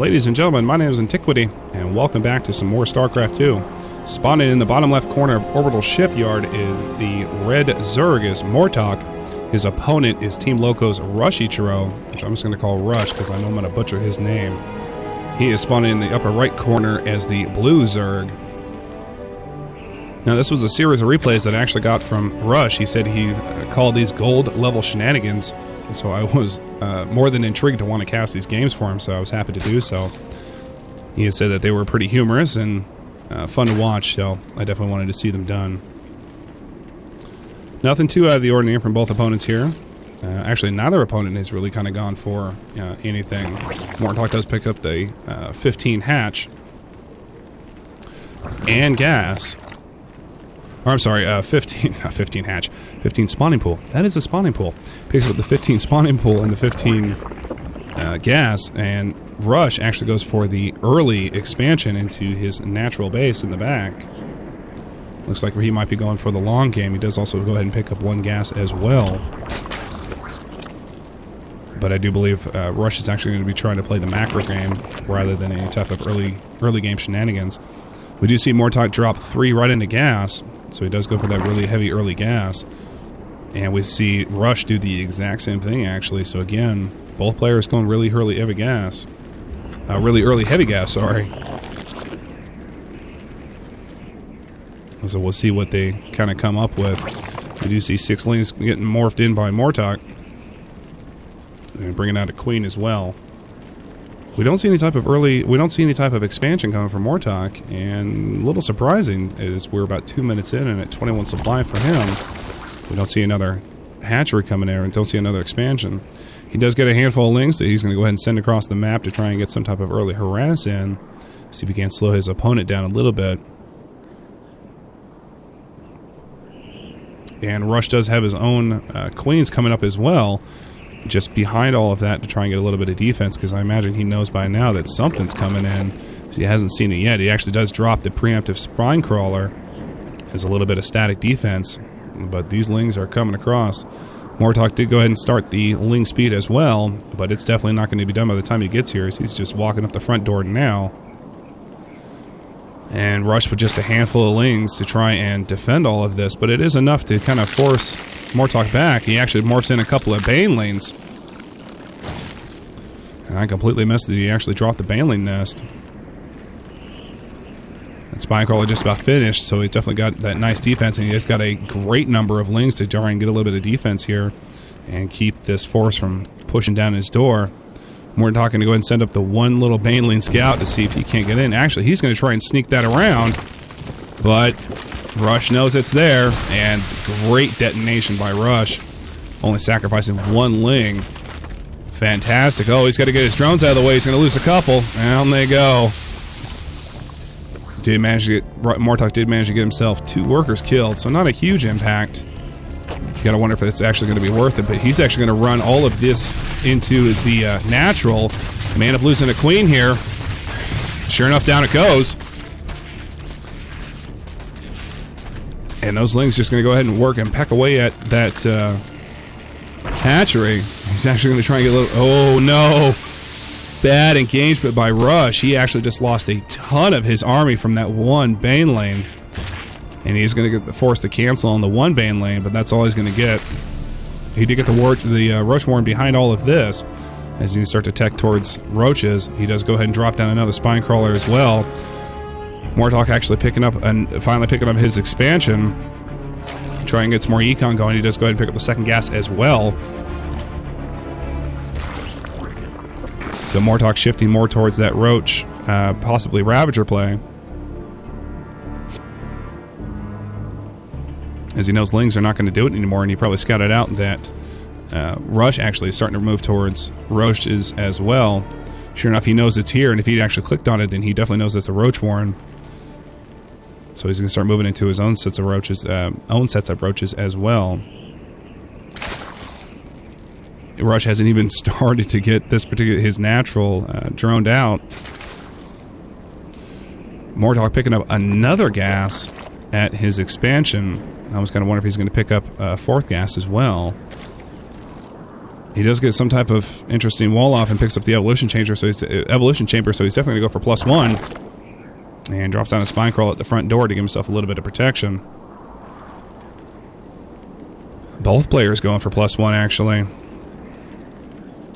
Ladies and gentlemen, my name is Antiquity, and welcome back to some more Starcraft 2. Spawning in the bottom left corner of Orbital Shipyard is the red Zerg, is MORTOCK. His opponent is Team Loco's rushichiro, which I'm just going to call Rush because I know I'm going to butcher his name. He is spawning in the upper right corner as the blue Zerg. Now, this was a series of replays that I actually got from Rush. He said he called these gold level shenanigans. So I was more than intrigued to want to cast these games for him, so I was happy to do so. He said that they were pretty humorous and fun to watch, so I definitely wanted to see them done. Nothing too out of the ordinary from both opponents here. Actually, neither opponent has really kind of gone for anything. MORTOCK does pick up the 15 hatch and gas. Or I'm sorry, 15 hatch, 15 spawning pool. That is a spawning pool. Picks up the 15 spawning pool and the 15 gas, and Rush actually goes for the early expansion into his natural base in the back. Looks like he might be going for the long game. He does also go ahead and pick up one gas as well. But I do believe Rush is actually going to be trying to play the macro game rather than any type of early game shenanigans. We do see MORTOCK drop 3 right into gas, so he does go for that really heavy early gas. And we see Rush do the exact same thing, actually. So again, both players going really early heavy gas. Really early heavy gas, sorry. So we'll see what they kind of come up with. We do see 6 lanes getting morphed in by MORTOCK. And bringing out a queen as well. We don't see any type of expansion coming from MORTOCK, and a little surprising is we're about 2 minutes in and at 21 supply for him. We don't see another hatchery coming in and don't see another expansion. He does get a handful of links that he's going to go ahead and send across the map to try and get some type of early harass in. See if he can slow his opponent down a little bit. And Rush does have his own queens coming up as well, just behind all of that to try and get a little bit of defense, because I imagine he knows by now that something's coming in. He hasn't seen it yet. He actually does drop the preemptive spine crawler as a little bit of static defense, but these lings are coming across. MORTOCK did go ahead and start the ling speed as well, but it's definitely not going to be done by the time he gets here, so he's just walking up the front door now. And Rush with just a handful of lings to try and defend all of this, but it is enough to kind of force MORTOCK back. He actually morphs in a couple of banelings. And I completely missed that he actually dropped the baneling nest. That Spinecrawler just about finished, so he's definitely got that nice defense, and he just got a great number of lings to try and get a little bit of defense here and keep this force from pushing down his door. MORTOCK going to go ahead and send up the one little baneling scout to see if he can't get in. Actually, he's going to try and sneak that around, but Rush knows it's there, and great detonation by Rush. Only sacrificing one ling. Fantastic. Oh, he's got to get his drones out of the way. He's going to lose a couple. Down they go. MORTOCK did manage to get himself 2 workers killed, so not a huge impact. You gotta wonder if it's actually going to be worth it, but he's actually going to run all of this into the natural. May end up losing a queen here. Sure enough, down it goes. And those lings just going to go ahead and work and peck away at that hatchery. He's actually going to try and get a little... Oh, no. Bad engagement by Rush. He actually just lost a ton of his army from that one bane lane. And he's going to get forced to cancel on the one bane lane, but that's all he's going to get. He did get the Roach Warren behind all of this. As he starts to tech towards roaches, he does go ahead and drop down another spine crawler as well. MORTOCK actually finally picking up his expansion. Try and get some more econ going. He does go ahead and pick up the second gas as well. So MORTOCK shifting more towards that roach, possibly Ravager play. As he knows lings are not going to do it anymore, and he probably scouted out that Rush actually is starting to move towards roaches as well. Sure enough, he knows it's here, and if he actually clicked on it, then he definitely knows it's a roach warren. So he's going to start moving into his own sets of roaches, as well. Rush hasn't even started to get his natural droned out. MORTOCK picking up another gas at his expansion. I was kind of wondering if he's going to pick up a 4th gas as well. He does get some type of interesting wall off and picks up the evolution chamber, so he's definitely going to go for +1. And drops down a spine crawl at the front door to give himself a little bit of protection. Both players going for +1, actually.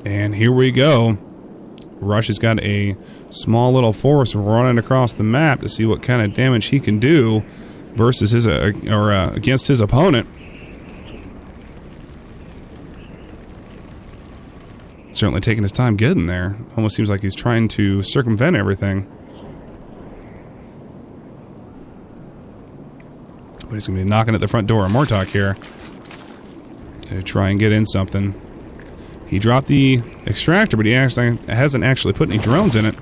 And here we go. Rush has got a small little force running across the map to see what kind of damage he can do versus his against his opponent. Certainly taking his time getting there. Almost seems like he's trying to circumvent everything. But he's going to be knocking at the front door of MORTOCK here to try and get in something. He dropped the extractor, but he hasn't actually put any drones in it.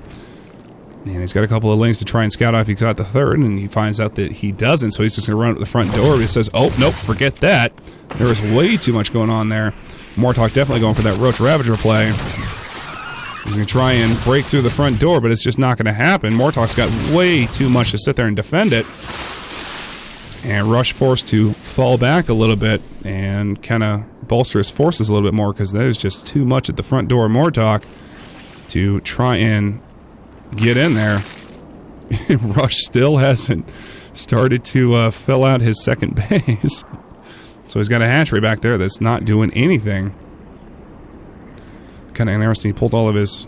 And he's got a couple of links to try and scout out if he got the third, and he finds out that he doesn't, so he's just going to run up the front door. He says, oh, nope, forget that. There was way too much going on there. MORTOCK definitely going for that Roach Ravager play. He's going to try and break through the front door, but it's just not going to happen. MORTOCK's got way too much to sit there and defend it. And Rush forced to fall back a little bit and kind of bolster his forces a little bit more because there's just too much at the front door of MORTOCK to try and get in there. Rush still hasn't started to fill out his second base. So he's got a hatchery back there that's not doing anything. Kind of interesting. He pulled all of his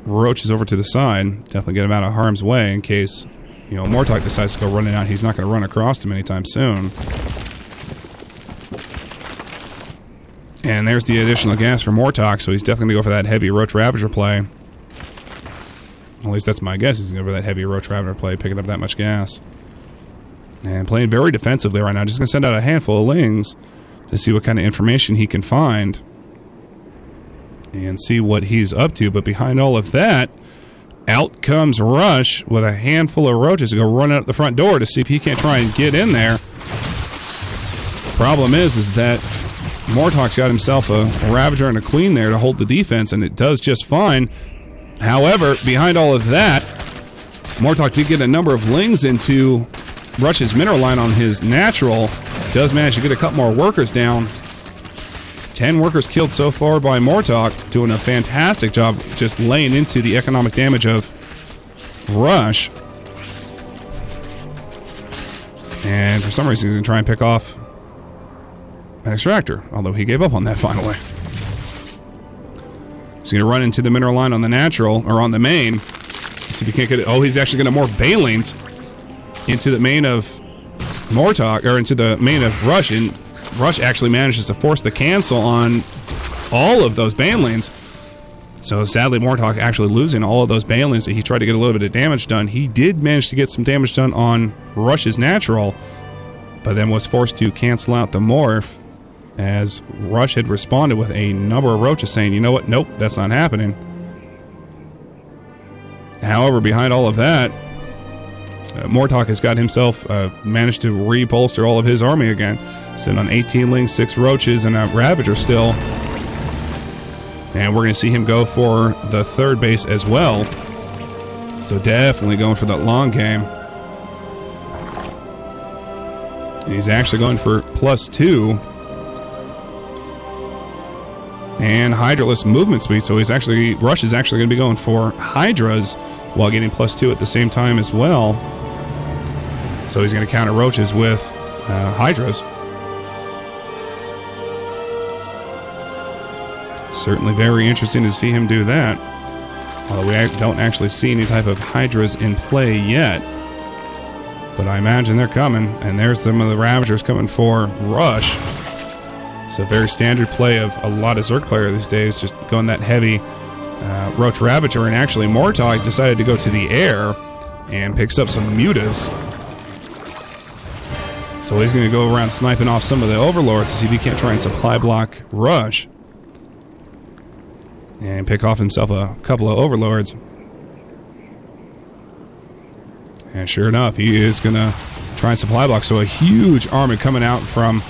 roaches over to the side. Definitely get him out of harm's way in case, you know, MORTOCK decides to go running out. He's not going to run across him anytime soon. And there's the additional gas for MORTOCK, so he's definitely going to go for that heavy Roach Ravager play. At least that's my guess. He's going to go for that heavy Roach Ravager play, picking up that much gas. And playing very defensively right now. Just going to send out a handful of lings to see what kind of information he can find. And see what he's up to. But behind all of that, out comes Rush with a handful of roaches to go run out the front door to see if he can't try and get in there. Problem is that MORTOCK's got himself a Ravager and a Queen there to hold the defense, and it does just fine. However, behind all of that, MORTOCK did get a number of lings into Rush's mineral line on his natural. Does manage to get a couple more workers down. 10 workers killed so far by MORTOCK, doing a fantastic job just laying into the economic damage of Rush. And for some reason he's going to try and pick off an extractor, although he gave up on that finally. He's going to run into the mineral line on the natural, or on the main. See if he can't get it. Oh, he's actually going to morph banelings into the main of MORTOCK, or into the main of Rush, and Rush actually manages to force the cancel on all of those banelings. So sadly, MORTOCK actually losing all of those banelings that he tried to get a little bit of damage done. He did manage to get some damage done on Rush's natural, but then was forced to cancel out the morph, as Rush had responded with a number of roaches saying, you know what, nope, that's not happening. However, behind all of that, MORTOCK has got himself managed to re-bolster all of his army again. Sitting on 18 lings, 6 roaches, and a Ravager still. And we're going to see him go for the third base as well. So definitely going for that long game. And he's actually going for +2. And Hydraless movement speed. So Rush is actually going to be going for Hydras while getting +2 at the same time as well. So he's going to counter roaches with Hydras. Certainly very interesting to see him do that. Although we don't actually see any type of Hydras in play yet. But I imagine they're coming. And there's some of the Ravagers coming for Rush. It's a very standard play of a lot of Zerg players these days, just going that heavy Roach Ravager. And actually MORTOCK decided to go to the air and picks up some mutas. So he's going to go around sniping off some of the overlords to see if he can't try and supply block Rush. And pick off himself a couple of overlords. And sure enough, he is going to try and supply block. So a huge army coming out from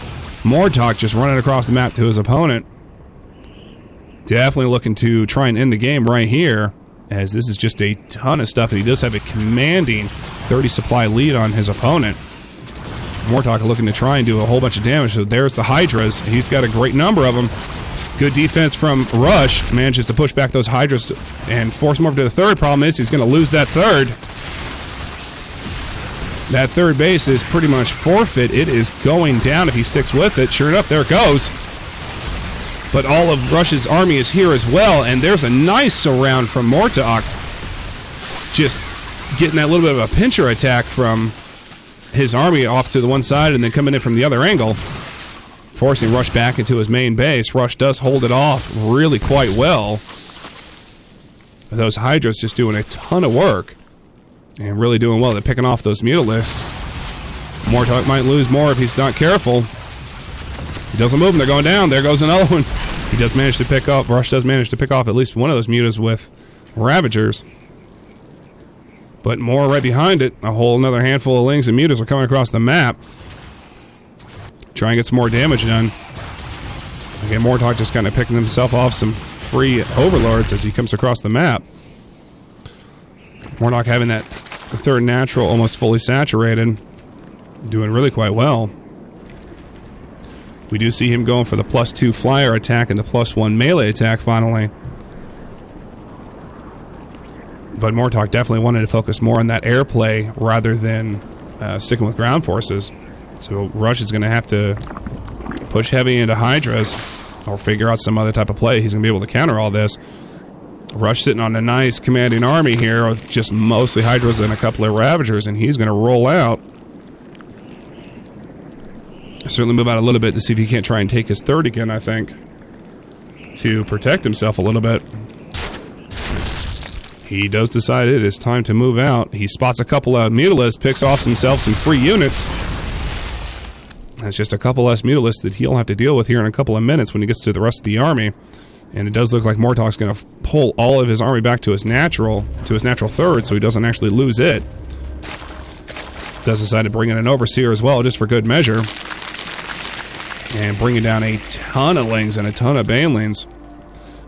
MORTOCK, just running across the map to his opponent. Definitely looking to try and end the game right here, as this is just a ton of stuff. And he does have a commanding 30 supply lead on his opponent. MORTOCK looking to try and do a whole bunch of damage. So there's the Hydras. He's got a great number of them. Good defense from Rush. Manages to push back those Hydras and force him over to the third. Problem is he's going to lose that third. That third base is pretty much forfeit. It is going down if he sticks with it. Sure enough, there it goes. But all of Rush's army is here as well, and there's a nice surround from MORTOCK. Just getting that little bit of a pincher attack from his army off to the one side and then coming in from the other angle, forcing Rush back into his main base. Rush does hold it off really quite well. Those Hydras just doing a ton of work and really doing well. They're picking off those Mutalisks. MORTOCK might lose more if he's not careful. He doesn't move them, they're going down. There goes another one. He does manage to pick up, Rush does manage to pick off at least one of those Mutas with Ravagers. But more right behind it. A whole another handful of Lings and Mutas are coming across the map. Try and get some more damage done. Again, MORTOCK just kind of picking himself off some free Overlords as he comes across the map. MORTOCK having that third natural almost fully saturated. Doing really quite well. We do see him going for the +2 flyer attack and the +1 melee attack finally. But MORTOCK definitely wanted to focus more on that airplay rather than sticking with ground forces. So Rush is going to have to push heavy into Hydras or figure out some other type of play. He's going to be able to counter all this. Rush sitting on a nice commanding army here of just mostly Hydras and a couple of Ravagers, and he's going to roll out. Certainly move out a little bit to see if he can't try and take his third again, I think, to protect himself a little bit. He does decide it is time to move out. He spots a couple of Mutalisks, picks off himself some free units. That's just a couple less Mutalisks that he'll have to deal with here in a couple of minutes when he gets to the rest of the army. And it does look like MORTOCK's going to pull all of his army back to his natural third, so he doesn't actually lose it. Does decide to bring in an Overseer as well, just for good measure. And bringing down a ton of Lings and a ton of Banelings.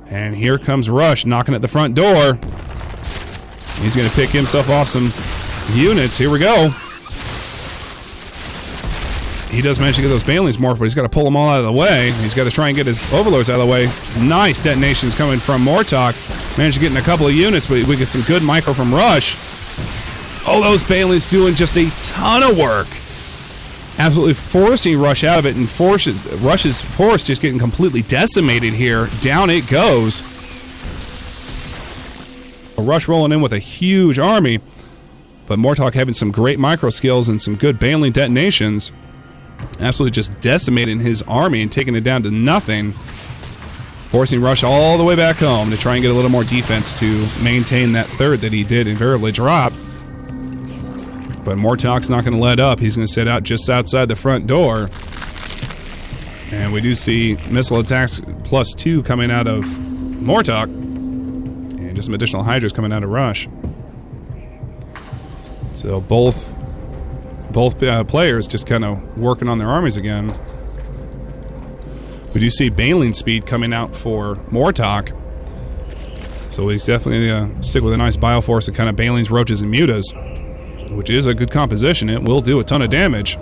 And here comes Rush knocking at the front door. He's going to pick himself off some units. Here we go. He does manage to get those Banelings morphed, but he's got to pull them all out of the way. He's got to try and get his Overlords out of the way. Nice detonations coming from MORTOCK. Managed to get in a couple of units, but we get some good micro from Rush. Oh, those Banelings doing just a ton of work. Absolutely forcing Rush out of it, and Rush's force just getting completely decimated here. Down it goes. A Rush rolling in with a huge army, but MORTOCK having some great micro skills and some good Baneling detonations. Absolutely just decimating his army and taking it down to nothing. Forcing Rush all the way back home to try and get a little more defense to maintain that third that he did invariably drop. But MORTOCK's not going to let up. He's going to sit out just outside the front door. And we do see missile attacks +2 coming out of MORTOCK. And just some additional Hydras coming out of Rush. So both players just kind of working on their armies again. We do see Baneling speed coming out for MORTOCK. So he's definitely going to stick with a nice Bioforce of kind of Banelings, Roaches, and Mutas, which is a good composition. It will do a ton of damage.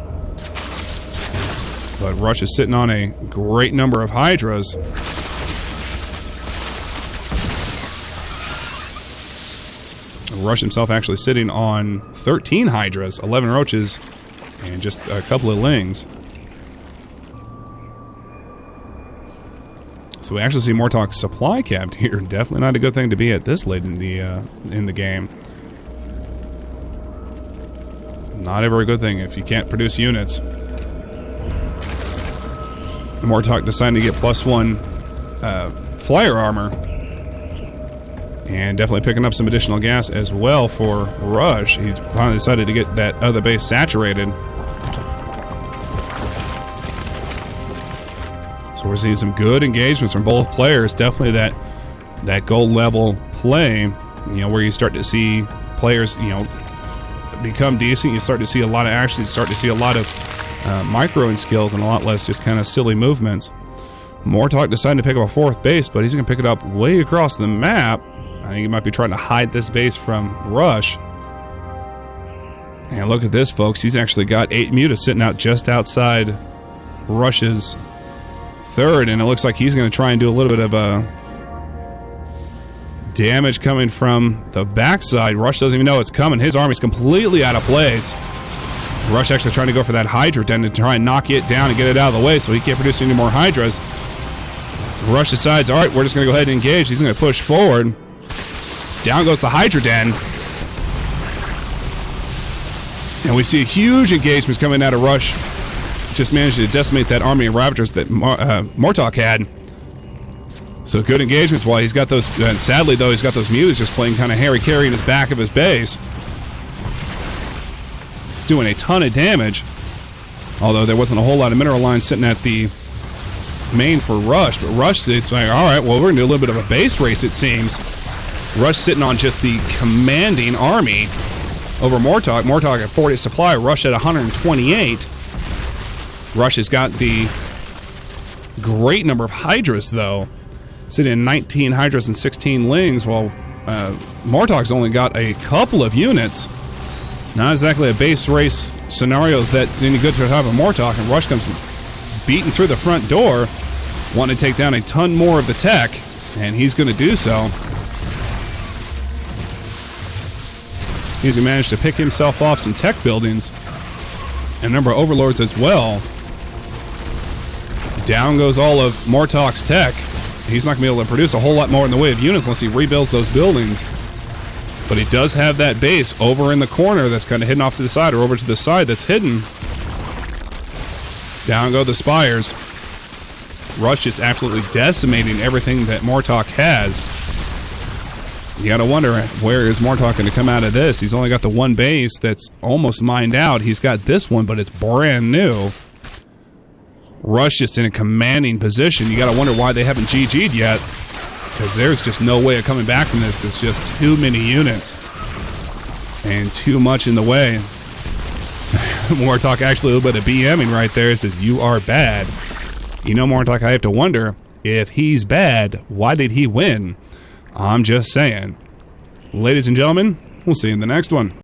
But Rush is sitting on a great number of Hydras. Rush himself actually sitting on 13 Hydras, 11 Roaches, and just a couple of Lings. So we actually see MORTOCK supply capped here. Definitely not a good thing to be at this late in the game. Not ever a good thing if you can't produce units. MORTOCK deciding to get +1 flyer armor. And definitely picking up some additional gas as well for Rush. He finally decided to get that other base saturated. So we're seeing some good engagements from both players. Definitely that gold level play, where you start to see players, become decent. You start to see a lot of action. You start to see a lot of microing skills and a lot less just kind of silly movements. MORTOCK decided to pick up a 4th base, but he's going to pick it up way across the map. I think he might be trying to hide this base from Rush. And look at this, folks. He's actually got 8 Mutas sitting out just outside Rush's third, and it looks like he's going to try and do a little bit of damage coming from the backside. Rush doesn't even know it's coming. His army's completely out of place. Rush actually trying to go for that Hydra den to try and knock it down and get it out of the way so he can't produce any more Hydras. Rush decides, all right, we're just going to go ahead and engage. He's going to push forward. Down goes the Hydra den. And we see huge engagements coming out of Rush. Just managed to decimate that army of Ravagers that MORTOCK had. So good engagements while he's got those... sadly, though, he's got those Mews just playing kind of Harry Carry in his back of his base. Doing a ton of damage. Although there wasn't a whole lot of mineral lines sitting at the main for Rush. But Rush is like, alright, well, we're going to do a little bit of a base race, it seems. Rush sitting on just the commanding army over MORTOCK. MORTOCK at 40 supply, Rush at 128. Rush has got the great number of Hydras, though. Sitting in 19 Hydras and 16 Lings, while MORTOCK's only got a couple of units. Not exactly a base race scenario that's any good for the type of MORTOCK, and Rush comes beating through the front door, wanting to take down a ton more of the tech, and he's going to do so. He's going to manage to pick himself off some tech buildings, and a number of overlords as well. Down goes all of MORTOCK's tech. He's not going to be able to produce a whole lot more in the way of units unless he rebuilds those buildings. But he does have that base over in the corner that's kind of hidden off to the side, or over to the side that's hidden. Down go the spires. Rush just absolutely decimating everything that MORTOCK has. You gotta wonder, where is MORTOCK going to come out of this? He's only got the one base that's almost mined out. He's got this one, but it's brand new. Rush just in a commanding position. You gotta wonder why they haven't GG'd yet. Because there's just no way of coming back from this. There's just too many units. And too much in the way. MORTOCK actually a little bit of BMing right there. Says, you are bad. You know, MORTOCK, I have to wonder, if he's bad, why did he win? I'm just saying. Ladies and gentlemen, we'll see you in the next one.